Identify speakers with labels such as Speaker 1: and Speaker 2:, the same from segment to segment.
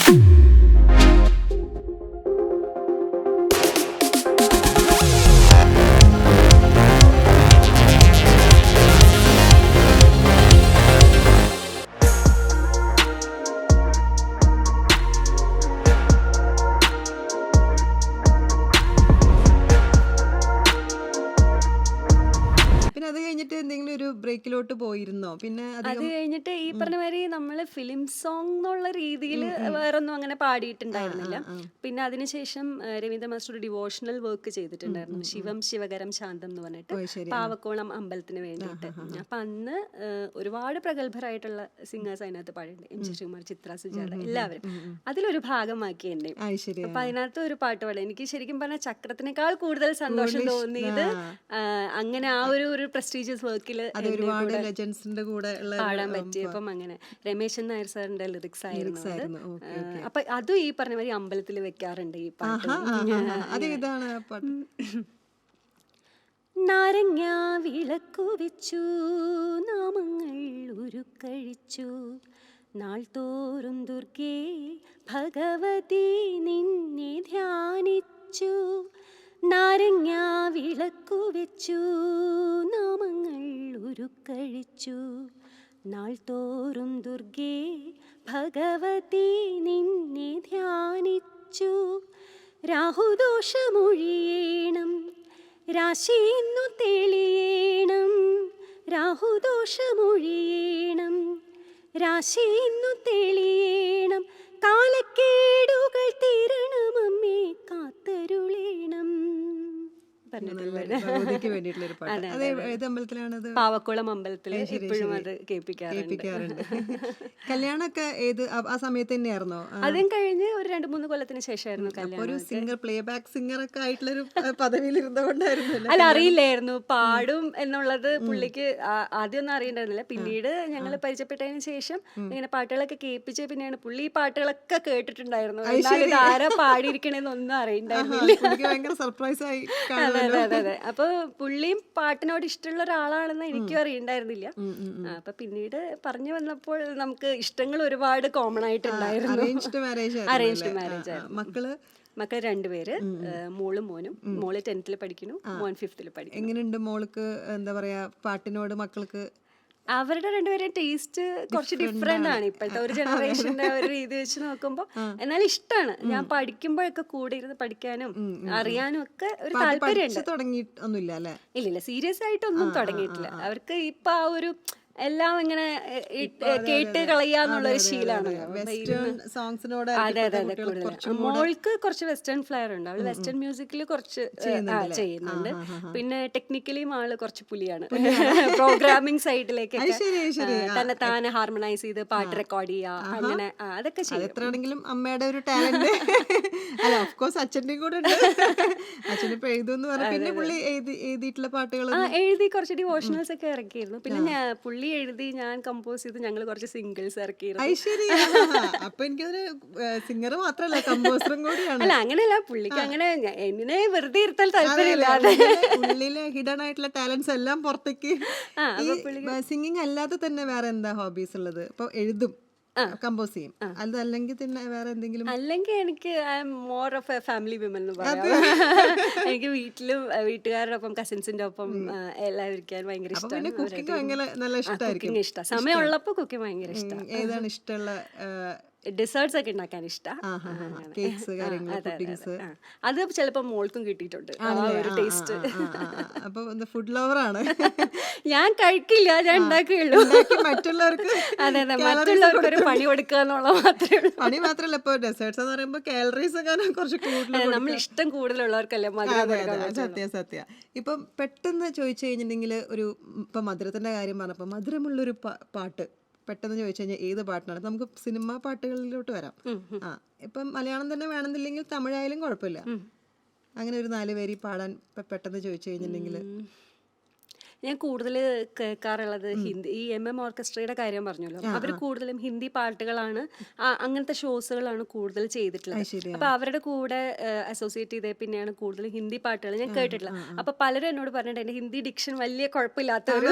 Speaker 1: പിന്നെ അത് കഴിഞ്ഞിട്ട് എന്തെങ്കിലും ഒരു ബ്രേക്കിലോട്ട് പോയിരുന്നോ? പിന്നെ
Speaker 2: അത്
Speaker 1: അധികം
Speaker 2: കഴിഞ്ഞിട്ട് ഈ പറഞ്ഞ മാതിരി നമ്മൾ ഫിലിം സോങ് എന്നുള്ള രീതിയിൽ വേറൊന്നും അങ്ങനെ
Speaker 1: ആ ആ
Speaker 2: പാടിയിട്ടുണ്ടായിരുന്നില്ല.
Speaker 1: ആ
Speaker 2: പിന്നെ അതിനുശേഷം രവീന്ദ്ര മാസ്റ്റർ ഒരു ഡിവോഷണൽ വർക്ക് ചെയ്തിട്ടുണ്ടായിരുന്നു, ശിവം ശിവകരം ശാന്തം എന്ന് പറഞ്ഞിട്ട്,
Speaker 1: ഓ ശരി.
Speaker 2: പാവക്കോളം അമ്പലത്തിന് വേണ്ടിയിട്ട്. അപ്പൊ അന്ന് ഒരുപാട് പ്രഗത്ഭരായിട്ടുള്ള സിംഗേഴ്സ് അതിനകത്ത് പാടിയിട്ടുണ്ട്. എം ജി ശ്രീകുമാർ, ചിത്ര സുജാത, എല്ലാവരും അതിലൊരു ഭാഗമാക്കി എന്നെ.
Speaker 1: ആ ശരി.
Speaker 2: അപ്പൊ അതിനകത്ത് ഒരു പാട്ട് പാടി എനിക്ക് ശരിക്കും പറഞ്ഞാൽ ചക്രത്തിനേക്കാൾ കൂടുതൽ സന്തോഷം തോന്നിയത് അങ്ങനെ ആ ഒരു പ്രസ്റ്റീജിയസ് വർക്കിൽ
Speaker 1: അത് ഒരുപാട് ലെജൻസിന്റെ കൂടെ ഉള്ള
Speaker 2: പാടാൻ പറ്റിയപ്പം. അങ്ങനെ രമേശൻ നായർ സാറിന്റെ ലിറിക്സ് ആയിരുന്നു അത്.
Speaker 1: ആയിരുന്നു. Okay okay.
Speaker 2: അപ്പൊ അതും ഈ പറഞ്ഞ മാതിരി അമ്പലത്തിൽ വെക്കാറുണ്ട് ഈ പാട്ട്.
Speaker 1: അത് ഏതാണ് ആ പാട്ട്?
Speaker 2: നാരങ്ങ വിളക്കു വെച്ചു, നാമങ്ങൾ ഉരുക്കഴിച്ചു, നാൾ തോറും ദുർഗേ ഭഗവതി നിന്നെ ധ്യാനിച്ചു. നാരങ്ങ വിളക്കു വെച്ചു, നാമങ്ങൾ ഉരുക്കഴിച്ചു, നാൾ തോറും ദുർഗേ ഭഗവതി നിന്നെ ധ്യാനിച്ചു. രാഹുദോഷമൊഴിയേണം, രാശിന്നു തെളിയേണം, രാഹുദോഷമൊഴിയേണം, രാശിന്നു തെളിയേണം, കാലക്കേടുകൾ തീരണമമ്മേ കാത്തരുളേണം
Speaker 1: ഭഗവതിക്ക് വേണ്ടിയിട്ടുള്ള ഒരു പാട്ട്. അത് ഏത് അമ്പലത്തിലാണത്?
Speaker 2: പാവക്കുളം അമ്പലത്തിൽ ഇപ്പോഴും അത് കേൾപ്പിക്കാറുണ്ട്.
Speaker 1: കല്യാണമൊക്കെ ഏത് ആ സമയത്ത് തന്നെയായിരുന്നോ?
Speaker 2: അതും കഴിഞ്ഞ് ഒരു 2-3 കൊല്ലത്തിന് ശേഷമായിരുന്നു
Speaker 1: ഒരു
Speaker 2: കല്യാണം.
Speaker 1: സിംഗർ, പ്ലേ ബാക്ക് സിംഗർ ഒക്കെ ആയിട്ടുള്ളൊരു പദവിയിൽ ഇരുന്നുകൊണ്ടായിരുന്നു.
Speaker 2: അല്ല, അറിയില്ലായിരുന്നു പാടും എന്നുള്ളത് പുള്ളിക്ക് ആദ്യമൊന്നും അറിയണ്ടായിരുന്നില്ല. പിന്നീട് ഞങ്ങൾ പരിചയപ്പെട്ടതിന് ശേഷം ഇങ്ങനെ പാട്ടുകളൊക്കെ കേൾപ്പിച്ച് പിന്നെയാണ് പുള്ളി ഈ പാട്ടുകളൊക്കെ കേട്ടിട്ടുണ്ടായിരുന്നു. എന്നാൽ ഇത് ആരാ പാടിയിരിക്കണേന്നൊന്നും അറിയണ്ടായിരുന്നില്ല.
Speaker 1: ഭയങ്കര സർപ്രൈസ് ആയി.
Speaker 2: അതെ. അപ്പൊ പുള്ളിയും പാട്ടിനോട് ഇഷ്ടമുള്ള ഒരാളാണെന്ന് എനിക്കും അറിയണ്ടായിരുന്നില്ല. അപ്പൊ പിന്നീട് പറഞ്ഞു വന്നപ്പോൾ നമുക്ക് ഇഷ്ടങ്ങൾ ഒരുപാട് കോമൺ ആയിട്ടുണ്ടായിരുന്നു.
Speaker 1: അറേഞ്ച്ഡ് മാരേജ്
Speaker 2: ആയിരുന്നു.
Speaker 1: മക്കള്
Speaker 2: 2 പേര്, മോളും മോനും. മോള് 10th പഠിക്കുന്നു, മോൻ 5th പഠിക്കുന്നു.
Speaker 1: എങ്ങനെയുണ്ട് മോൾക്ക്? എന്താ പറയാ, പാട്ടിനോട് മക്കൾക്ക്?
Speaker 2: അവരുടെ 2പേരും ടേസ്റ്റ് കുറച്ച് ഡിഫറെന്റ് ആണ് ഇപ്പോഴത്തെ ഒരു ജനറേഷന്റെ ഒരു രീതി വെച്ച് നോക്കുമ്പോൾ. എന്നാൽ ഇഷ്ടമാണ്. ഞാൻ പഠിക്കുമ്പോഴൊക്കെ കൂടെ ഇരുന്ന് പഠിക്കാനും അറിയാനും ഒക്കെ ഒരു താല്പര്യമുണ്ട്.
Speaker 1: തുടങ്ങിയിട്ടൊന്നുമില്ല അല്ലേ?
Speaker 2: ഇല്ല, സീരിയസ് ആയിട്ടൊന്നും തുടങ്ങിയിട്ടില്ല. അവർക്ക് ഇപ്പൊ ആ ഒരു എല്ലാം ഇങ്ങനെ കേട്ട് കളയാന്നുള്ളൊരു ശീലമാണ്. അതെ. കൂടുതൽ മോൾക്ക് കുറച്ച് വെസ്റ്റേൺ ഫ്ലെയർ ഉണ്ട്. അവള് വെസ്റ്റേൺ മ്യൂസിക്കിൽ കുറച്ച് ചെയ്യുന്നുണ്ട്. പിന്നെ ടെക്നിക്കലിയും ആള് കുറച്ച് പുലിയാണ്. പ്രോഗ്രാമിംഗ് സൈഡിലേക്കൊക്കെ തന്നെ താനെ ഹാർമണൈസ് ചെയ്ത് പാട്ട് റെക്കോർഡ് ചെയ്യുക, അങ്ങനെ അതൊക്കെ ചെയ്യും.
Speaker 1: എത്രയാണെങ്കിലും അമ്മയുടെ ഒരു ടാലന്റ്. അല്ല, ഓഫ് കോഴ്സ് അച്ഛൻ്റെയും കൂടെ ഉണ്ട്. അച്ഛനിപ്പോ എഴുതുമെന്ന് പറഞ്ഞു. പിന്നെ പുള്ളി എഴുതിയിട്ടുള്ള പാട്ടുകൾ
Speaker 2: എഴുതി കുറച്ച് ഡിവോഷണൽസ് ഒക്കെ ഇറക്കിയിരുന്നു. പിന്നെ പുള്ളി എഴുതി, ഞാൻ കമ്പോസ് ചെയ്ത്, ഞങ്ങൾ കുറച്ച് സിംഗിൾസ് ഇറക്കിയിരുന്നു.
Speaker 1: അപ്പൊ എനിക്കതൊരു സിംഗർ മാത്രല്ല, കമ്പോസറും കൂടിയാണ്.
Speaker 2: അല്ല, അങ്ങനെയല്ല, പുള്ളിക്ക് അങ്ങനെ എന്നെ വെറുതെ ഇരുത്താൻ താല്പര്യമില്ല.
Speaker 1: ഉള്ളിലെ ഹിഡൻ ആയിട്ടുള്ള ടാലൻസ് എല്ലാം പുറത്തേക്ക്. സിംഗിങ് അല്ലാതെ തന്നെ വേറെ എന്താ ഹോബീസ് ഉള്ളത്? ഇപ്പൊ എഴുതും, കമ്പോസ് ചെയ്യും, അതല്ലെങ്കിൽ തന്നെ വേറെ എന്തെങ്കിലും?
Speaker 2: അല്ലെങ്കിൽ എനിക്ക് I am more of A family women എന്ന് പറയാം. എനിക്ക് വീട്ടുകാരുടെ ഒപ്പം, കസിൻസിന്റെ ഒപ്പം എല്ലാം ഇരിക്കാൻ ഭയങ്കര ഇഷ്ടമാണ്. കുക്കിംഗ് ഇഷ്ടമാണ്. സമയമുള്ളപ്പോ കുക്കിംഗ് ഭയങ്കര ഇഷ്ടമാണ്.
Speaker 1: ഏതാണ് ഇഷ്ടമുള്ള?
Speaker 2: ഡെസേർട്സ് ഒക്കെ ഉണ്ടാക്കാൻ ഇഷ്ടമാണ്. അത് ചിലപ്പോ മോൾക്കും കിട്ടിയിട്ടുണ്ട് ആ ഒരു ടേസ്റ്റ്.
Speaker 1: അപ്പൊ ഫുഡ് ലവർ ആണ്.
Speaker 2: ഞാൻ കഴിക്കില്ല, ഞാൻ ഉണ്ടാക്കുകയുള്ളൂ.
Speaker 1: മറ്റുള്ളവർക്ക്
Speaker 2: അതെ, മറ്റുള്ളവർക്ക് ഒരു പണി കൊടുക്കുക എന്നുള്ള മാത്രമേ ഉള്ളൂ.
Speaker 1: പണി മാത്രല്ല, ഇപ്പൊ ഡെസേർട്സ് എന്ന് പറയുമ്പോ കാലറീസ് ഒക്കെ കുറച്ച് കൂടുതൽ,
Speaker 2: നമ്മൾ ഇഷ്ടം കൂടുതലുള്ളവർക്കല്ലേ മധുരം.
Speaker 1: സത്യ. ഇപ്പൊ പെട്ടെന്ന് ചോദിച്ചു കഴിഞ്ഞിട്ടുണ്ടെങ്കിൽ ഇപ്പൊ മധുരത്തിന്റെ കാര്യം പറഞ്ഞപ്പോ, മധുരമുള്ളൊരു പാട്ട് പെട്ടെന്ന് ചോദിച്ചു കഴിഞ്ഞാൽ ഏത് പാട്ടിനാണ്? നമുക്ക് സിനിമ പാട്ടുകളിലോട്ട് വരാം. ഇപ്പം മലയാളം തന്നെ വേണമെന്നില്ലെങ്കിൽ തമിഴായാലും കുഴപ്പമില്ല. അങ്ങനെ ഒരു 4 പേര് പാടാൻ പെട്ടെന്ന് ചോദിച്ചു കഴിഞ്ഞിട്ടുണ്ടെങ്കിൽ?
Speaker 2: ഞാൻ കൂടുതൽ കേൾക്കാറുള്ളത് ഹിന്ദി, ഈ MM ഓർക്കസ്ട്രയുടെ കാര്യം പറഞ്ഞല്ലോ, അവർ കൂടുതലും ഹിന്ദി പാട്ടുകളാണ്, അങ്ങനത്തെ ഷോസുകളാണ് കൂടുതൽ ചെയ്തിട്ടുള്ളത്. അപ്പൊ അവരുടെ കൂടെ അസോസിയേറ്റ് ചെയ്തേ പിന്നെയാണ് കൂടുതൽ ഹിന്ദി പാട്ടുകൾ ഞാൻ കേട്ടിട്ടുള്ളത്. അപ്പൊ പലരും എന്നോട് പറഞ്ഞിട്ട് എന്റെ ഹിന്ദി ഡിക്ഷൻ വലിയ കുഴപ്പമില്ലാത്ത ഒരു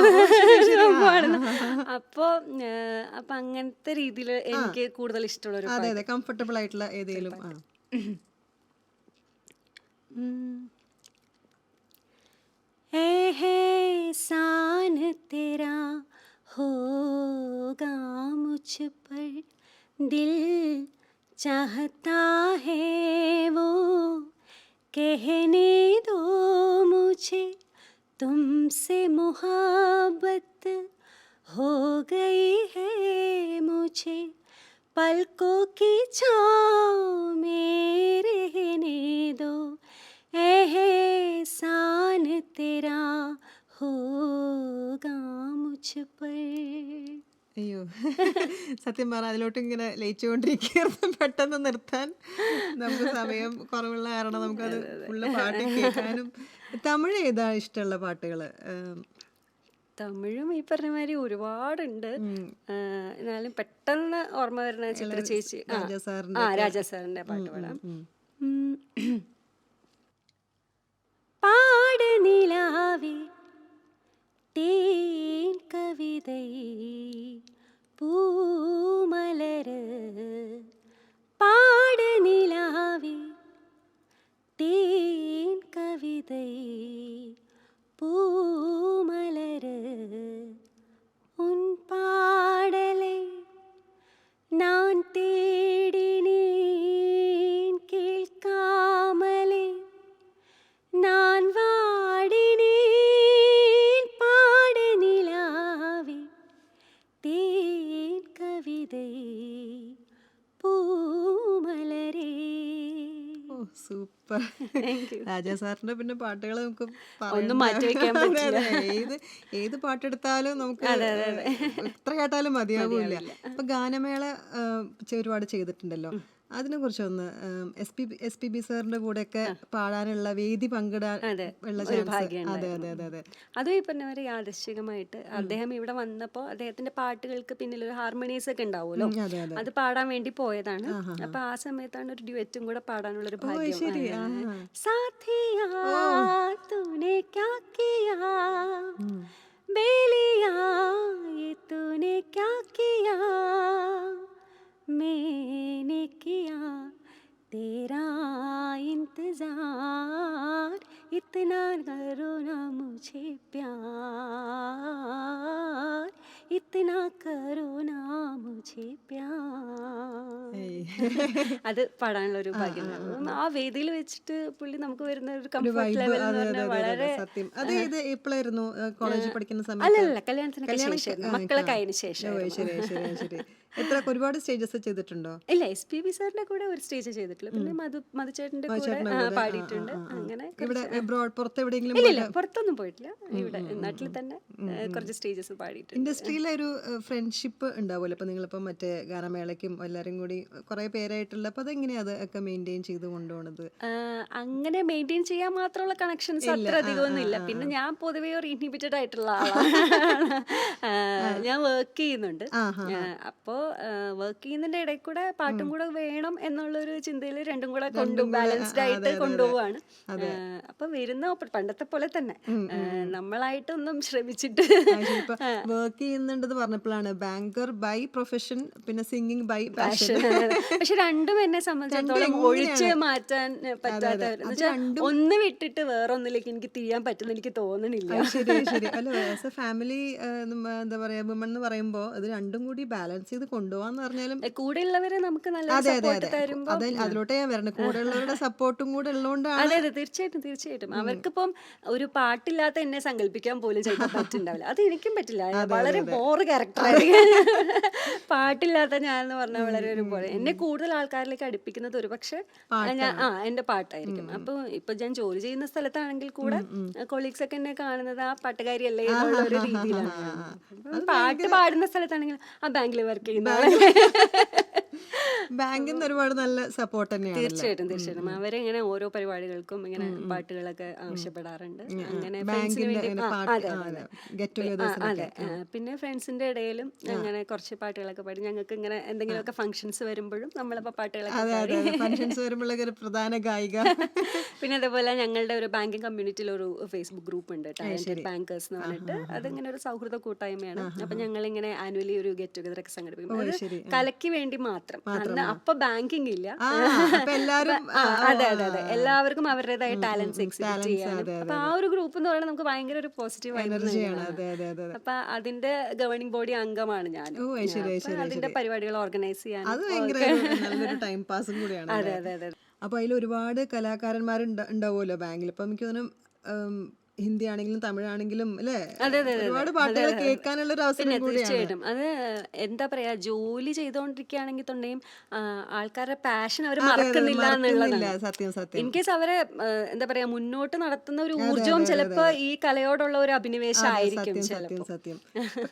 Speaker 2: സംഭവമാണെന്ന്. അപ്പൊ അങ്ങനത്തെ രീതിയിൽ എനിക്ക് കൂടുതൽ ഇഷ്ടമുള്ള ഒരു
Speaker 1: അതെ അതെ കംഫർട്ടബിൾ ആയിട്ടുള്ള ഏതെങ്കിലും
Speaker 2: एहसान तेरा होगा मुझ पर, दिल चाहता है वो कहने दो मुझे, तुमसे मोहब्बत हो गई है मुझे, पलकों की छाँव में रहने दो, एहसान तेरा होगा मुझ पर.
Speaker 1: അയ്യോ സത്യം പറഞ്ഞാൽ അതിലോട്ട് ഇങ്ങനെ ലയിച്ചുകൊണ്ടിരിക്കുകയായിരുന്നു. പെട്ടെന്ന് നിർത്താൻ നമുക്ക് സമയം കുറവുള്ള കാരണം നമുക്കത് ഫുള്ള് പാട്ട് കേൾക്കാനും. തമിഴ് ഏതാ ഇഷ്ടമുള്ള പാട്ടുകള്?
Speaker 2: തമിഴും ഈ പറഞ്ഞ മാതിരി ഒരുപാടുണ്ട്. എന്നാലും പെട്ടെന്ന് ഓർമ്മ വരുന്ന ചിത്ര ചേച്ചി, രാജാ സാറിന്റെ പാട്ട് പാടാം. പാട് നിലാവേ തേൻ കവിതൈ പൂമലര്, പാട് നിലാവേ തേൻ കവിതൈ பூமலரு, உன் பாடலை நான் தேடினேன் கேட்காமலே, நான் வாடினேன், பாடு நிலாவே தேன் கவிதை പൂമലരേ.
Speaker 1: സൂപ്പർ. രാജാ സാറിന്റെ പിന്നെ പാട്ടുകൾ നമുക്ക്
Speaker 2: ഒന്നും മാറ്റി വെക്കാൻ പറ്റില്ല.
Speaker 1: ഏത് പാട്ടെടുത്താലും നമുക്ക് എത്ര കേട്ടാലും മതിയാവില്ല. ഇപ്പൊ ഗാനമേള ഒരുപാട് ചെയ്തിട്ടുണ്ടല്ലോ, അതിനെ കുറിച്ചൊന്ന് SPB സാറിന്റെ കൂടെ ഒക്കെ പാടാനുള്ള വേദി പങ്കിടാൻ ഉള്ള ചാൻസ്. അതെ അതെ അതെ അതെ.
Speaker 2: അതും ഈ പറഞ്ഞവരെ യാദൃശ്ചികമായിട്ട് അദ്ദേഹം ഇവിടെ വന്നപ്പോൾ അദ്ദേഹത്തിന്റെ പാട്ടുകൾക്ക് പിന്നിൽ ഒരു ഹാർമോണീസ് ഒക്കെ ഉണ്ടാവുമല്ലോ, അത് പാടാൻ വേണ്ടി പോയതാണ്. അപ്പൊ ആ സമയത്താണ് ഒരു ഡ്യുവറ്റും കൂടെ പാടാനുള്ള ഒരു ഭാഗ്യം. സാഥിയാ തൂനെ ക്യാ കിയാ, ബേലിയാ യേ തൂനെ ക്യാ കിയാ, मैंने किया तेरा इंतजार, इतना करो ना मुझे प्यार, इतना करो ना मुझे प्यार. അത് പാടാനുള്ള ഒരു ഭാഗ്യം. ആ വേദിയിൽ വെച്ചിട്ട് പുള്ളി നമുക്ക് വരുന്ന ഒരു കംഫർട്ട് ലെവൽ എന്ന് പറഞ്ഞാൽ വളരെ
Speaker 1: സത്യം. അത് ഇത് എപ്പോഴായിരുന്നു? കോളേജിൽ പഠിക്കുന്ന സമയത്ത്?
Speaker 2: അല്ലല്ല, കല്യാണത്തിനൊക്കെ ശേഷം, മക്കളൊക്കെ ആയതിനു ശേഷം.
Speaker 1: ശരി ശരി ശരി. എത്ര ഒരുപാട് സ്റ്റേജസ് ചെയ്തിട്ടുണ്ടോ?
Speaker 2: ഇല്ല, SPB സാറിന്റെ കൂടെ ഒരു സ്റ്റേജ് ചെയ്തിട്ടില്ല. പിന്നെ മധുചേട്ടന്റെ കൂടെ പാടിയിട്ടുണ്ട്. അങ്ങനെ
Speaker 1: ഇവിടെ പുറത്ത് എവിടെയെങ്കിലും?
Speaker 2: ഇല്ല, പുറത്തൊന്നും പോയിട്ടില്ല. ഇവിടെ നാട്ടിൽ തന്നെ കുറച്ച് സ്റ്റേജസ് പാടിയിട്ടുണ്ട്.
Speaker 1: ഇൻഡസ്ട്രിയിലെ ഒരു ഫ്രണ്ട്ഷിപ്പ് ഉണ്ടാവുമല്ലോ. ഇപ്പൊ നിങ്ങളിപ്പം മറ്റേ ഗാനമേളയ്ക്കും എല്ലാരും കൂടി കുറെ പേരായിട്ടുള്ള, അപ്പൊ അതെങ്ങനെയാ അതൊക്കെ മെയിൻറ്റെയിൻ ചെയ്ത് കൊണ്ടുപോണത്?
Speaker 2: അങ്ങനെ മെയിൻറ്റെയിൻ ചെയ്യാൻ മാത്രമുള്ള കണക്ഷൻസ് അത്ര അധികമൊന്നും ഇല്ല. പിന്നെ ഞാൻ പൊതുവേ ഒരു ഇൻഹിബിറ്റഡ് ആയിട്ടുള്ള ആളാണ്. ഞാൻ വർക്ക് ചെയ്യുന്നുണ്ട്. അപ്പോൾ വർക്ക് ചെയ്യുന്നതിന്റെ ഇടയിൽ കൂടെ പാട്ടും കൂടെ വേണം എന്നുള്ളൊരു ചിന്തയിൽ രണ്ടും കൂടെ ബാലൻസ്ഡ് ആയിട്ട് കൊണ്ടുപോവാണ്. അപ്പൊ വരുന്ന പണ്ടത്തെ പോലെ തന്നെ നമ്മളായിട്ടൊന്നും ശ്രമിച്ചിട്ട്
Speaker 1: വർക്ക് ചെയ്യുന്നുണ്ടെന്ന് പറഞ്ഞപ്പോഴാണ് ബാങ്കർ ബൈ പ്രൊഫഷൻ, പിന്നെ സിംഗിങ് ബൈ പാഷൻ.
Speaker 2: പക്ഷെ രണ്ടും എന്നെ സംബന്ധിച്ചിടത്തോളം ഒഴിച്ച് മാറ്റാൻ പറ്റാത്ത, ഒന്ന് വിട്ടിട്ട് വേറൊന്നിലേക്ക് എനിക്ക് തിരിയാൻ പറ്റുന്ന എനിക്ക് തോന്നണില്ല.
Speaker 1: ശരി ശരി. അല്ല, ആസ് എ ഫാമിലി എന്താ പറയാ, വിമൺ എന്ന് പറയുമ്പോ അത് രണ്ടും കൂടി ബാലൻസ് ചെയ്ത് കൊണ്ടുപോകാന്ന് പറഞ്ഞാലും
Speaker 2: കൂടെ ഉള്ളവരെ നമുക്ക് നല്ല സപ്പോർട്ട് തരുമ്പോ
Speaker 1: അതിലോട്ട് ഞാൻ വരണം. കൂടെ ഉള്ളവരുടെ സപ്പോർട്ടും കൂടെ ഉള്ളതുകൊണ്ടാണ്.
Speaker 2: അതെ അതെ, തീർച്ചയായിട്ടും തീർച്ചയായിട്ടും. അവർക്കിപ്പം ഒരു പാട്ടില്ലാത്ത എന്നെ സങ്കല്പിക്കാൻ പോലും ചിലപ്പോൾ പറ്റുണ്ടാവില്ല. അത് എനിക്കും പറ്റില്ല. വളരെ ബോറ് ക്യാരക്ടറായിരിക്കും പാട്ടില്ലാത്ത ഞാൻ എന്ന് പറഞ്ഞാൽ. വളരെ ഒരു പോലെ എന്നെ കൂടുതൽ ആൾക്കാരിലേക്ക് അടുപ്പിക്കുന്നത് ഒരു പക്ഷെ എന്റെ പാട്ടായിരിക്കും. അപ്പൊ ഇപ്പൊ ഞാൻ ജോലി ചെയ്യുന്ന സ്ഥലത്താണെങ്കിൽ കൂടെ കൊളീഗ്സ് ഒക്കെ എന്നെ കാണുന്നത് ആ പാട്ടുകാരിയല്ലേ എന്നുള്ള ഒരു രീതിയിലാണ്. പാട്ട് പാടുന്ന സ്ഥലത്താണെങ്കിൽ ആ ബാങ്കിൽ വർക്ക് ചെയ്യുന്ന
Speaker 1: ബാങ്കിൽ നിന്ന് ഒരുപാട് നല്ല സപ്പോർട്ട് തന്നെയാണ്.
Speaker 2: തീർച്ചയായിട്ടും അവരിങ്ങനെ ഓരോ പരിപാടികൾക്കും ഇങ്ങനെ പാട്ടുകളൊക്കെ ആവശ്യപ്പെടാറുണ്ട്. അങ്ങനെ ഫ്രണ്ട്സിന് വേണ്ടി അതെ പിന്നെ ഫ്രണ്ട്സിന്റെ ഇടയിലും അങ്ങനെ കുറച്ച് പാട്ടുകളൊക്കെ പാടി ഞങ്ങൾക്ക് ഇങ്ങനെ എന്തെങ്കിലുമൊക്കെ ഫംഗ്ഷൻസ് വരുമ്പോഴും നമ്മളിപ്പോ പാട്ടുകളൊക്കെ പാടി.
Speaker 1: ഫംഗ്ഷൻസ് വരുമ്പോഴൊക്കെ ഒരു പ്രധാന ഗായിക.
Speaker 2: പിന്നെ അതേപോലെ ഞങ്ങളുടെ ഒരു ബാങ്കിങ് കമ്മ്യൂണിറ്റിയിൽ ഒരു ഫേസ്ബുക്ക് ഗ്രൂപ്പ് ഉണ്ട്, ടാലന്റഡ് ബാങ്കേഴ്സ് എന്ന് പറഞ്ഞിട്ട്. അതിങ്ങനെ ഒരു സൗഹൃദ കൂട്ടായ്മയാണ്. അപ്പൊ ഞങ്ങളിങ്ങനെ ആനുവലി ഒരു ഗെറ്റ് ടുഗദർ ഒക്കെ സംഘടിപ്പിക്കും. അത് കലയ്ക്ക് വേണ്ടി മാത്രം. അപ്പൊ ബാങ്കിങ് ഇല്ല. അതെ എല്ലാവർക്കും അവരുടേതായ ടാലൻസ് എക്സിബിറ്റ് ചെയ്യാനും. അപ്പൊ ആ ഒരു ഗ്രൂപ്പ് എന്ന് പറയുന്നത് നമുക്ക് ഭയങ്കര ഒരു പോസിറ്റീവ് എനർജിയാണ്. അപ്പൊ അതിന്റെ ഗവേണിംഗ് ബോഡി അംഗമാണ് ഞാൻ. അതിന്റെ പരിപാടികൾ ഓർഗനൈസ് ചെയ്യാൻ
Speaker 1: നല്ലൊരു ടൈം പാസും കൂടിയാണ്.
Speaker 2: അതെ
Speaker 1: അപ്പൊ അതിൽ ഒരുപാട് കലാകാരന്മാരുണ്ടാവുമല്ലോ ബാങ്കിൽ. ഇപ്പൊ എനിക്ക് തോന്നുന്നു ഹിന്ദി ആണെങ്കിലും തമിഴാണെങ്കിലും അല്ലേ ഒരുപാട് പാട്ടുകൾ കേൾക്കാനുള്ള ഒരു അവസരം കൂടിയാണ്.
Speaker 2: തീർച്ചയായിട്ടും അത് എന്താ പറയാ, ജോലി ചെയ്തോണ്ടിരിക്കുകയാണെങ്കിൽ തന്നെയും ആൾക്കാരുടെ പാഷൻ അവർ മറക്കുന്നില്ല എന്നുള്ളതാണ്.
Speaker 1: സത്യം സത്യം.
Speaker 2: ഇൻ കേസ് അവരെ എന്താ പറയാ മുന്നോട്ട് നടത്തുന്ന ഒരു ഊർജവും ചിലപ്പോ ഈ കലയോടുള്ള ഒരു അഭിനിവേശം ആയിരിക്കും.
Speaker 1: സത്യം.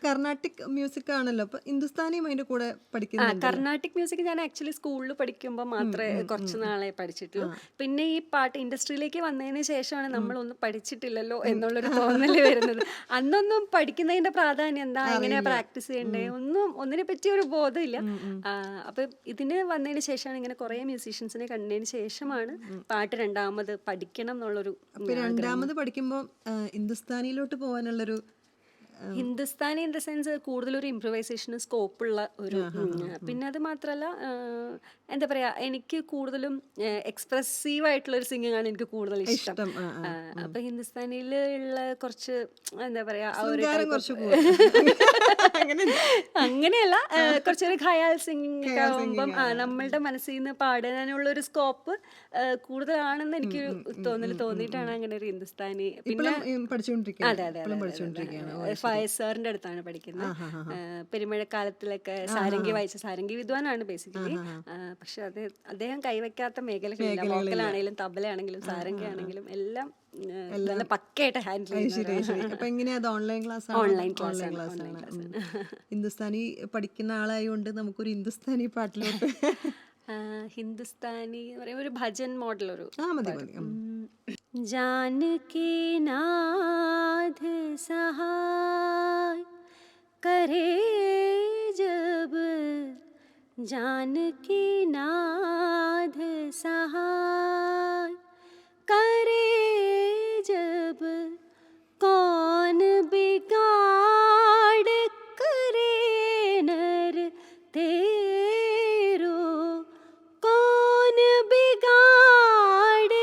Speaker 1: കർണാട്ടിക് മ്യൂസിക് ആണല്ലോ, അപ്പൊ ഹിന്ദുസ്ഥാനിയും അതിന്റെ കൂടെ പഠിക്കുന്നുണ്ട്.
Speaker 2: കർണാട്ടിക് മ്യൂസിക് ഞാൻ ആക്ച്വലി സ്കൂളിൽ പഠിക്കുമ്പോൾ മാത്രമേ കുറച്ച് നാളെ പഠിച്ചിട്ടുള്ളൂ. പിന്നെ ഈ പാട്ട് ഇൻഡസ്ട്രിയിലേക്ക് വന്നതിന് ശേഷമാണ് നമ്മളൊന്നും പഠിച്ചിട്ടില്ലല്ലോ എന്നുള്ളൊരു തോന്നല് വരുന്നത്. അന്നൊന്നും പഠിക്കുന്നതിന്റെ പ്രാധാന്യം എന്താ, എങ്ങനെയാ പ്രാക്ടീസ് ചെയ്യണ്ടേ, ഒന്നിനെ പറ്റി ഒരു ബോധമില്ല. അപ്പൊ ഇതിന് വന്നതിന് ശേഷമാണ് ഇങ്ങനെ കുറെ മ്യൂസീഷ്യൻസിനെ കണ്ടതിന് ശേഷമാണ് പാട്ട് രണ്ടാമത് പഠിക്കണം എന്നുള്ളൊരു.
Speaker 1: രണ്ടാമത് പഠിക്കുമ്പോൾ ഹിന്ദുസ്ഥാനിയിലോട്ട് പോകാനുള്ളൊരു
Speaker 2: ഹിന്ദുസ്ഥാനി ഇൻ ദ സെൻസ് കൂടുതലൊരു ഇംപ്രവൈസേഷന് സ്കോപ്പുള്ള ഒരു. പിന്നെ അത് മാത്രമല്ല എന്താ പറയാ, എനിക്ക് കൂടുതലും എക്സ്പ്രസീവ് ആയിട്ടുള്ള ഒരു സിംഗിങ് ആണ് എനിക്ക് കൂടുതൽ ഇഷ്ടം. അപ്പൊ ഹിന്ദുസ്ഥാനിയിൽ ഉള്ള കുറച്ച് എന്താ പറയാ അങ്ങനെയല്ല, കുറച്ചൊരു ഖയാൽ സിംഗിങ് ഒക്കെ ആകുമ്പം നമ്മളുടെ മനസ്സിൽ നിന്ന് പാടാനുള്ള ഒരു സ്കോപ്പ് കൂടുതലാണെന്ന് എനിക്ക് തോന്നിയിട്ടാണ് അങ്ങനെ ഒരു ഹിന്ദുസ്ഥാനി. പിന്നെ അതെ ഫയസ് സാറിന്റെ അടുത്താണ് പഠിക്കുന്നത്. പെരുമഴക്കാലത്തിലൊക്കെ സാരംഗി വായിച്ച സാരംഗി വിദ്വാനാണ് ബേസിക്കലി. പക്ഷെ അദ്ദേഹം കൈവയ്ക്കാത്ത മേഖലകളില്ല. വോക്കലാണെങ്കിലും തബലയാണെങ്കിലും സാരംഗി ആണെങ്കിലും എല്ലാം നല്ല പക്കയായിട്ട് ഹാൻഡിൽ ചെയ്യുന്നത്. Online class.
Speaker 1: ഹിന്ദുസ്ഥാനി പഠിക്കുന്ന ആളായതുകൊണ്ട് നമുക്കൊരു ഹിന്ദുസ്ഥാനി പാട്ടിലോട്ട്.
Speaker 2: ഹിന്ദുസ്ഥാനി എന്ന് പറയുമ്പോൾ ഒരു ഭജൻ മോഡൽ ഒരു
Speaker 3: जानकी नाथ सहाय करे जब, जानकी नाथ सहाय करे जब, कौन बिगाड़ करे नर तेरो, कौन बिगाड़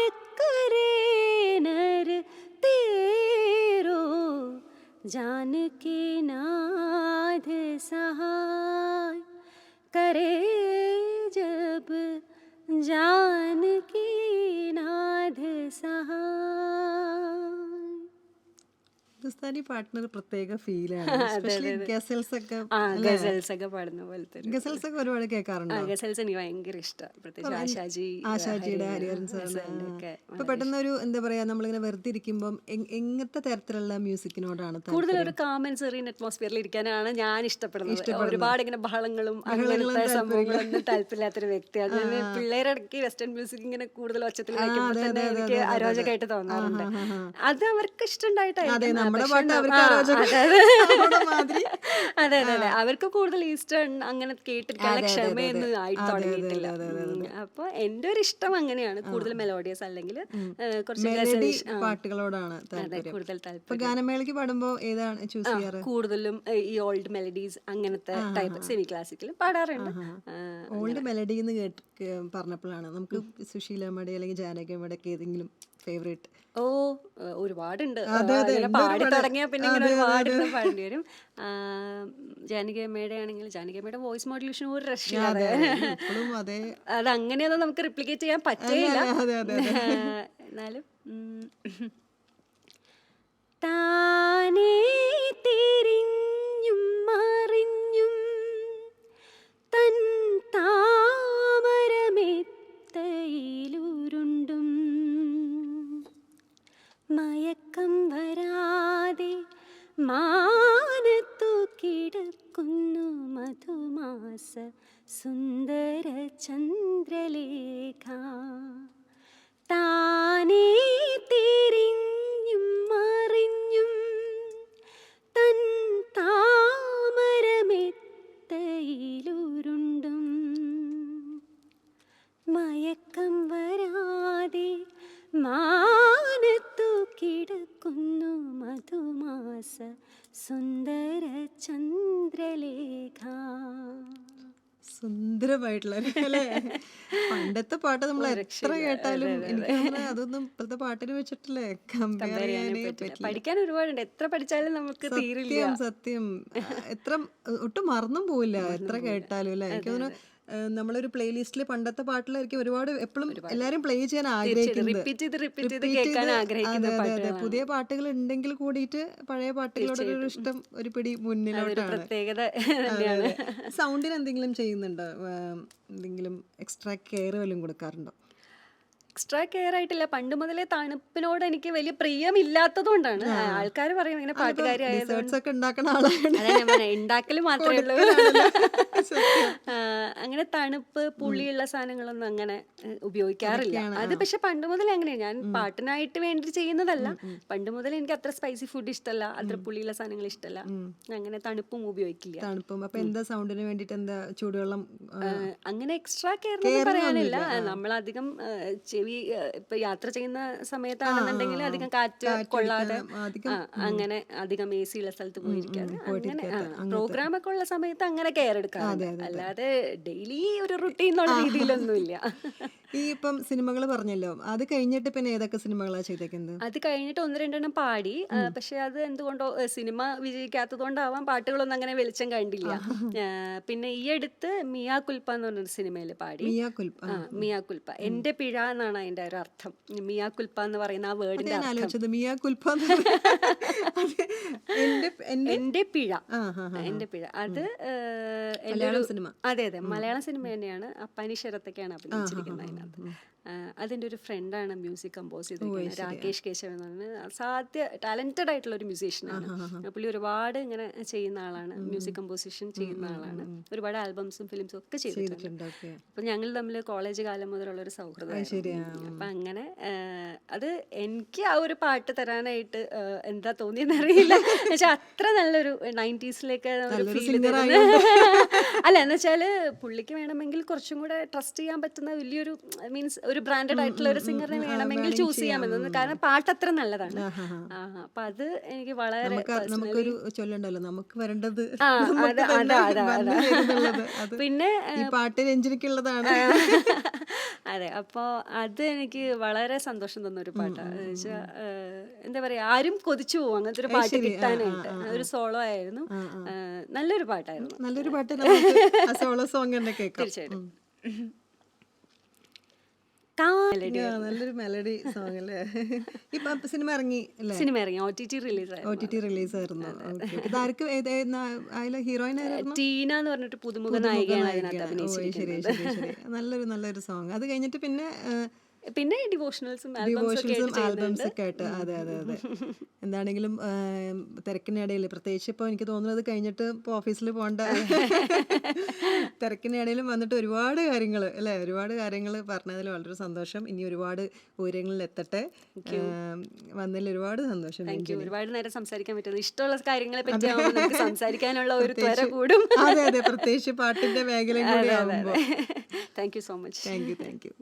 Speaker 3: करे नर तेरो, जानकी नाथ सहाय करे जब, जानकी नाथ सहाय.
Speaker 1: ഹിന്ദുസ്ഥാനി പാട്ടിനൊരു പ്രത്യേക ഫീലാണ്. ഗസൽസ്
Speaker 2: ഒക്കെ പാടുന്ന പോലത്തെ.
Speaker 1: ഗസൽസ് ഒക്കെ ഒരുപാട് കേൾക്കാറുണ്ട്.
Speaker 2: ഗസൽസ് എനിക്ക് ഭയങ്കര ഇഷ്ടമാണ്, പ്രത്യേകിച്ച്
Speaker 1: ആശാജിയുടെ, ഹരിഹരൻ സാറിന്റെ. ഇപ്പൊ പെട്ടെന്ന് ഒരു എന്താ പറയാ, നമ്മളിങ്ങനെ വെറുതെ ഇരിക്കുമ്പോൾ എങ്ങനത്തെ തരത്തിലുള്ള മ്യൂസിക്കിനോടാണ്
Speaker 2: കൂടുതൽ ഒരു കാം ആൻഡ് സെറീൻ അറ്റ്മോസ്ഫിയറിൽ ഇരിക്കാനാണ് ഞാൻ ഇഷ്ടപ്പെടുന്നത്. ഒരുപാട് ഇങ്ങനെ ബഹളങ്ങളും അങ്ങനത്തെ സംഭവങ്ങളൊന്നും താല്പര്യമില്ലാത്തൊരു വ്യക്തിയാണ്. പിള്ളേരിടയ്ക്ക് വെസ്റ്റേൺ മ്യൂസിക് ഇങ്ങനെ കൂടുതൽ ഒച്ചത്തിൽ വയ്ക്കുമ്പോൾ തന്നെ എനിക്ക് അരോചകമായിട്ട് തോന്നാറുണ്ട്. അത് അവർക്ക് ഇഷ്ടമുണ്ടായിട്ടായിരിക്കും. അതെ അവർക്ക് കൂടുതൽ ഈസ്റ്റേൺ അങ്ങനെ കേട്ടിട്ടുള്ള ക്ഷമയൊന്നും ആയിട്ട് തുടങ്ങിയിട്ടില്ല. അപ്പൊ എന്റെ ഒരു ഇഷ്ടം അങ്ങനെയാണ്, കൂടുതൽ മെലോഡിയസ് അല്ലെങ്കിൽ കുറച്ച്
Speaker 1: പാട്ടുകളോടാണ്
Speaker 2: കൂടുതൽ താല്പര്യം.
Speaker 1: ഗാനമേളയ്ക്ക് പാടുമ്പോൾ ഏതാണ് ചൂസ് ചെയ്യാറ്?
Speaker 2: കൂടുതലും ഈ ഓൾഡ് മെലഡീസ് അങ്ങനത്തെ ടൈപ്പ് സെമി ക്ലാസിക്കലും പാടാറുണ്ട്.
Speaker 1: ഓൾഡ് മെലഡി എന്ന് പറഞ്ഞപ്പോഴാണ് നമുക്ക് സുശീലമ്മയുടെ അല്ലെങ്കിൽ ജാനകിയമ്മയുടെ ഒക്കെ ഏതെങ്കിലും ഫേവറേറ്റ്?
Speaker 2: ഒരുപാടുണ്ട്. പാടി തുടങ്ങിയാൽ പിന്നെ ഇങ്ങനെ ഒരുപാട് പാടേണ്ടി വരും. ജാനകിയമ്മയുടെ ആണെങ്കിൽ ജാനകിയമ്മയുടെ വോയിസ് മോഡുലേഷൻ ഒരു രക്ഷയില്ലാതെ, അത് അങ്ങനെയൊന്നും നമുക്ക് റിപ്ലിക്കേറ്റ് ചെയ്യാൻ പറ്റില്ല. എന്നാലും
Speaker 3: താനേ തിരിഞ്ഞും മറിഞ്ഞും തൻ താമരമെത്തയിലുരുണ്ടും മയക്കം വരാതെ മാനത്തു കിടക്കുന്നു മധുമാസ സുന്ദരി. ചന്ദ്രലേഖ താനേ തിരിഞ്ഞും മറിഞ്ഞും തൻ താമരമെത്തയിലുരുണ്ടും മയക്കം വരാതെ മാനത്തു കിടക്കുന്നു മധുമാസ സുന്ദര ചന്ദ്രലേഖ.
Speaker 1: സുന്ദരമായിട്ടുള്ള അല്ലേ? പണ്ടത്തെ പാട്ട് നമ്മൾ എത്ര കേട്ടാലും എനിക്ക് തോന്നുന്നു അതൊന്നും ഇപ്പോഴത്തെ പാട്ടിന് വെച്ചിട്ടില്ലേ കമ്പയർ ചെയ്യാനേ പറ്റില്ല.
Speaker 2: പഠിക്കാൻ ഒരുപാടുണ്ട്, എത്ര പഠിച്ചാലും നമുക്ക് തീരില്ല.
Speaker 1: സത്യം സത്യം. എത്ര ഒട്ടും മറന്നും പോവില്ല എത്ര കേട്ടാലും അല്ലേ? എനിക്ക് തോന്നുന്നു നമ്മളൊരു പ്ലേലിസ്റ്റിൽ പണ്ടത്തെ പാട്ടിലായിരിക്കും ഒരുപാട് എപ്പോഴും എല്ലാരും പ്ലേ ചെയ്യാൻ ആഗ്രഹിക്കുന്നത്.
Speaker 2: റിപ്പീറ്റ് ചെയ്ത്
Speaker 1: Repeat
Speaker 2: കേൾക്കാൻ
Speaker 1: ചെയ്ത്
Speaker 2: ആഗ്രഹിക്കുന്ന
Speaker 1: അതെ, അതെ, അതെ.
Speaker 2: പാട്ടുകളാണ്.
Speaker 1: പുതിയ പാട്ടുകൾ ഉണ്ടെങ്കിൽ കൂടിയിട്ട് പഴയ പാട്ടുകളോടൊരു ഇഷ്ടം ഒരു പിടി മുന്നിലോട്ടാണ്.
Speaker 2: പ്രത്യേകത
Speaker 1: അതെ, അതെ. സൗണ്ടിന് എന്തെങ്കിലും ചെയ്യുന്നുണ്ടോ? എന്തെങ്കിലും എക്സ്ട്രാ കെയർ വല്ലതും കൊടുക്കാറുണ്ടോ?
Speaker 2: എക്സ്ട്രാ കെയർ ആയിട്ടില്ല. പണ്ട് മുതലേ തണുപ്പിനോട് എനിക്ക് വലിയ പ്രിയമില്ലാത്തതുകൊണ്ടാണ്. ആൾക്കാർ പറയും ഇങ്ങനെ പാട്ടുകാരി ആയതുകൊണ്ട്.
Speaker 1: Desserts ഒക്കെ ഉണ്ടാക്കണ ആളാണ്.
Speaker 2: അതാ ഞാൻ പറഞ്ഞത്, ഉണ്ടാക്കല് മാത്രമേ ഉള്ളൂ.
Speaker 1: സത്യം.
Speaker 2: അങ്ങനെ തണുപ്പ് പുളിയുള്ള സാധനങ്ങളൊന്നും അങ്ങനെ ഉപയോഗിക്കാറില്ല. അത് പക്ഷെ പണ്ട് മുതലേ അങ്ങനെയാണ്. ഞാൻ പാട്ടിനായിട്ട് വേണ്ടി ചെയ്യുന്നതല്ല. പണ്ട് മുതൽ എനിക്ക് അത്ര സ്പൈസി ഫുഡ് ഇഷ്ടമല്ല, അത്ര പുളിയുള്ള സാധനങ്ങൾ ഇഷ്ടമല്ല. അങ്ങനെ തണുപ്പും ഉപയോഗിക്കില്ല.
Speaker 1: തണുപ്പും. അപ്പൊ എന്താ സൗണ്ടിന് വേണ്ടിട്ട് എന്താ ചൂടുവെള്ളം?
Speaker 2: അങ്ങനെ എക്സ്ട്രാ കെയർ ഒന്നും പറയാനില്ല. നമ്മളധികം ചെവി ഇപ്പൊ യാത്ര ചെയ്യുന്ന സമയത്താണെന്നുണ്ടെങ്കിൽ അധികം കാറ്റ് കൊള്ളാതെ അങ്ങനെ അധികം AC ഉള്ള സ്ഥലത്ത് പോയിരിക്കാതെ അങ്ങനെ പ്രോഗ്രാം ഒക്കെ ഉള്ള സമയത്ത് അങ്ങനെ കെയർ എടുക്കാറുണ്ട്. അല്ലാതെ ഡെയിലി ഒരു റുട്ടീൻ എന്നുള്ള രീതിയിലൊന്നുമില്ല.
Speaker 1: ഈ ഇപ്പം സിനിമകൾ പറഞ്ഞല്ലോ, അത് കഴിഞ്ഞിട്ട് പിന്നെ ഏതൊക്കെ സിനിമകളാ ചെയ്തേക്കുന്നത്?
Speaker 2: അത് കഴിഞ്ഞിട്ട് 1-2 പാടി. പക്ഷെ അത് എന്തുകൊണ്ടോ സിനിമ വിജയിക്കാത്തത് കൊണ്ടാവാം പാട്ടുകളൊന്നും അങ്ങനെ വെളിച്ചം കണ്ടില്ല. പിന്നെ ഈ അടുത്ത് മിയാ കുൽപ്പ എന്ന് പറഞ്ഞൊരു സിനിമയിൽ പാടി. മിയാ കുൽപ്പ, എന്റെ പിഴ എന്നാണ് അതിന്റെ ഒരു അർത്ഥം. മിയാ കുൽപ്പ എന്ന് പറയുന്ന ആ വേർഡിന്റെ
Speaker 1: ആലോചിച്ചത് മിയാ കുൽപ്പ
Speaker 2: എന്റെ പിഴ. എന്റെ പിഴ അത് എന്റെ ഒരു
Speaker 1: സിനിമ.
Speaker 2: അതെ അതെ, മലയാളം സിനിമ തന്നെയാണ്. അപ്പാനി ശരത്തൊക്കെയാണ് അഭിനയിച്ചിരിക്കുന്നത് അതിനകത്ത്. അതിൻ്റെ ഒരു ഫ്രണ്ടാണ് മ്യൂസിക് കമ്പോസ് ചെയ്തിരിക്കുന്നത്, രാകേഷ് കേശവൻ എന്ന് പറഞ്ഞാൽ അസാധ്യ ടാലന്റഡ് ആയിട്ടുള്ള ഒരു മ്യൂസീഷ്യനാണ്. പുള്ളി ഒരുപാട് ഇങ്ങനെ ചെയ്യുന്ന ആളാണ്, മ്യൂസിക് കമ്പോസിഷൻ ചെയ്യുന്ന ആളാണ്. ഒരുപാട് ആൽബംസും ഫിലിംസും ഒക്കെ ചെയ്തിട്ടുണ്ട്. അപ്പം ഞങ്ങൾ തമ്മിൽ കോളേജ് കാലം മുതലുള്ള ഒരു സൗഹൃദമായിരുന്നു. അപ്പം അങ്ങനെ അത് എനിക്ക് ആ ഒരു പാട്ട് തരാനായിട്ട് എന്താ തോന്നിയെന്നറിയില്ല. പക്ഷെ അത്ര നല്ലൊരു 90s-ലേക്ക് ഒരു ഫീൽ അല്ല, എന്ന് വെച്ചാൽ പുള്ളിക്ക് വേണമെങ്കിൽ കുറച്ചും കൂടെ ട്രസ്റ്റ് ചെയ്യാൻ പറ്റുന്ന വലിയൊരു മീൻസ് ഒരു ബ്രാൻഡഡ് ആയിട്ടുള്ള ഒരു സിംഗറിനെ വേണമെങ്കിൽ ചൂസ് ചെയ്യാമെന്ന്. കാരണം പാട്ട് അത്ര നല്ലതാണ്. അപ്പൊ അത് എനിക്ക് വളരെ
Speaker 1: നമുക്കൊരു ചൊല്ലുണ്ടല്ലോ, നമുക്ക് വരേണ്ടത്
Speaker 2: പിന്നെ
Speaker 1: പാട്ട് രഞ്ജനിക്കുള്ളതാണ്.
Speaker 2: അതെ. അപ്പോൾ അത് എനിക്ക് വളരെ സന്തോഷം തന്ന ഒരു പാട്ടാണ്. എന്താ പറയാ, ആരും കൊതിച്ചു പോകും അങ്ങനത്തെ ഒരു പാട്ട് കിട്ടാനായിട്ട്. ഒരു സോളോ ആയിരുന്നു, നല്ലൊരു പാട്ടായിരുന്നു.
Speaker 1: നല്ലൊരു പാട്ട് സോളോ സോങ് തന്നെ കേൾക്കാം
Speaker 2: തീർച്ചയായിട്ടും.
Speaker 1: നല്ലൊരു മെലഡി സോങ് അല്ലേ? ഇപ്പൊ സിനിമ ഇറങ്ങി അല്ലേ?
Speaker 2: സിനിമ ഇറങ്ങി, OTT
Speaker 1: റിലീസ് ആയിരുന്നു. ഇതാർക്ക് ഹീറോയിൻ
Speaker 2: ടീന എന്ന് പറഞ്ഞിട്ട് പുതുമുഖ നായികയാണ് അതിനകത്ത് അഭിനയിച്ചിരിക്കുന്നത്.
Speaker 1: നല്ലൊരു സോങ്. അത് കഴിഞ്ഞിട്ട്
Speaker 2: പിന്നെ ഡിവോഷണൽസും
Speaker 1: ആൽബംസ് ഒക്കെ ആയിട്ട്. അതെ അതെ അതെ. എന്താണെങ്കിലും തിരക്കിനിടയിൽ, പ്രത്യേകിച്ച് ഇപ്പോൾ എനിക്ക് തോന്നുന്നത് കഴിഞ്ഞിട്ട് ഇപ്പോൾ ഓഫീസിൽ പോകേണ്ട തിരക്കിനിടയിലും വന്നിട്ട് ഒരുപാട് കാര്യങ്ങൾ അല്ലേ, ഒരുപാട് കാര്യങ്ങൾ പറഞ്ഞതിൽ വളരെ സന്തോഷം. ഇനി ഒരുപാട് ഉയരങ്ങളിൽ എത്തട്ടെ. വന്നതിൽ ഒരുപാട് സന്തോഷം.
Speaker 2: ഒരുപാട് നേരം സംസാരിക്കാൻ പറ്റുന്നത്, ഇഷ്ടമുള്ള കാര്യങ്ങളെ പറ്റി സംസാരിക്കാനുള്ള ഒരു ത്വര കൂടും.
Speaker 1: അതെ അതെ, പ്രത്യേകിച്ച് പാട്ടിന്റെ മേഖലയും കൂടി ആകുമ്പോൾ.
Speaker 2: Thank you so much.
Speaker 1: Thank you.